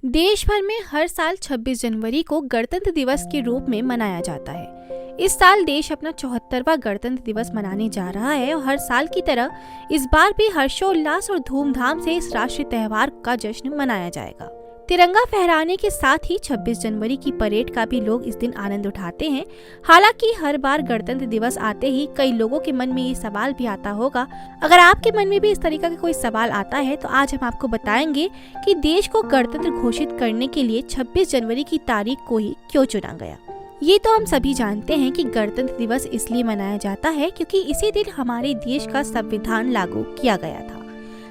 देश भर में हर साल 26 जनवरी को गणतंत्र दिवस के रूप में मनाया जाता है। इस साल देश अपना 74वां गणतंत्र दिवस मनाने जा रहा है और हर साल की तरह इस बार भी हर्षोल्लास और धूमधाम से इस राष्ट्रीय त्योहार का जश्न मनाया जाएगा। तिरंगा फहराने के साथ ही 26 जनवरी की परेड का भी लोग इस दिन आनंद उठाते हैं। हालांकि हर बार गणतंत्र दिवस आते ही कई लोगों के मन में ये सवाल भी आता होगा। अगर आपके मन में भी इस तरीके का कोई सवाल आता है तो आज हम आपको बताएंगे कि देश को गणतंत्र घोषित करने के लिए 26 जनवरी की तारीख को ही क्यों चुना गया। ये तो हम सभी जानते हैं कि गणतंत्र दिवस इसलिए मनाया जाता है क्योंकि इसी दिन हमारे देश का संविधान लागू किया गया था।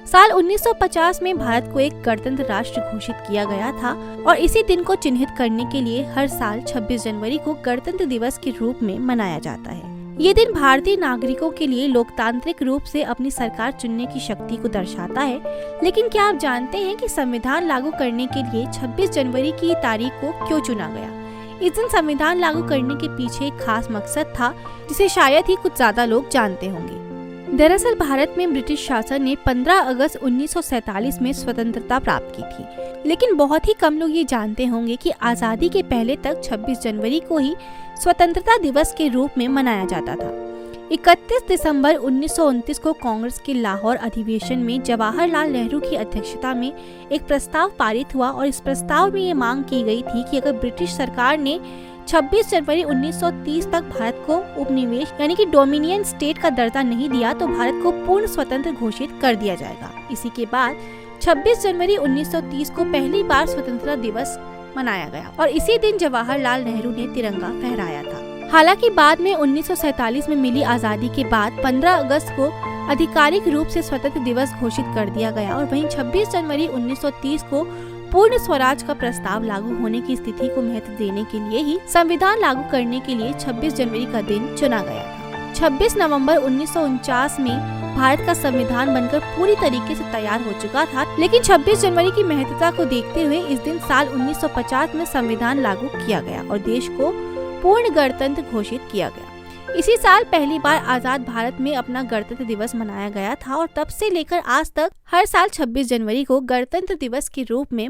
साल 1950 में भारत को एक गणतंत्र राष्ट्र घोषित किया गया था और इसी दिन को चिन्हित करने के लिए हर साल 26 जनवरी को गणतंत्र दिवस के रूप में मनाया जाता है। ये दिन भारतीय नागरिकों के लिए लोकतांत्रिक रूप से अपनी सरकार चुनने की शक्ति को दर्शाता है। लेकिन क्या आप जानते हैं कि संविधान लागू करने के लिए 26 जनवरी की तारीख को क्यों चुना गया? इस दिन संविधान लागू करने के पीछे एक खास मकसद था जिसे शायद ही कुछ ज्यादा लोग जानते होंगे। दरअसल भारत में ब्रिटिश शासन ने 15 अगस्त 1947 में स्वतंत्रता प्राप्त की थी, लेकिन बहुत ही कम लोग ये जानते होंगे कि आज़ादी के पहले तक 26 जनवरी को ही स्वतंत्रता दिवस के रूप में मनाया जाता था। 31 दिसंबर 1929 को कांग्रेस के लाहौर अधिवेशन में जवाहरलाल नेहरू की अध्यक्षता में एक प्रस्ताव पारित हुआ और इस प्रस्ताव में ये मांग की गई थी कि अगर ब्रिटिश सरकार ने 26 जनवरी 1930 तक भारत को उपनिवेश यानी कि डोमिनियन स्टेट का दर्जा नहीं दिया तो भारत को पूर्ण स्वतंत्र घोषित कर दिया जाएगा। इसी के बाद 26 जनवरी 1930 को पहली बार स्वतंत्रता दिवस मनाया गया और इसी दिन जवाहरलाल नेहरू ने तिरंगा फहराया था। हालांकि बाद में 1947 में मिली आज़ादी के बाद 15 अगस्त को आधिकारिक रूप से स्वतंत्र दिवस घोषित कर दिया गया और वहीं 26 जनवरी 1930 को पूर्ण स्वराज का प्रस्ताव लागू होने की स्थिति को महत्व देने के लिए ही संविधान लागू करने के लिए 26 जनवरी का दिन चुना गया था। 26 नवंबर 1949 में भारत का संविधान बनकर पूरी तरीके से तैयार हो चुका था, लेकिन 26 जनवरी की महत्वता को देखते हुए इस दिन साल 1950 में संविधान लागू किया गया और देश को पूर्ण गणतंत्र घोषित किया गया। इसी साल पहली बार आजाद भारत में अपना गणतंत्र दिवस मनाया गया था और तब से लेकर आज तक हर साल 26 जनवरी को गणतंत्र दिवस के रूप में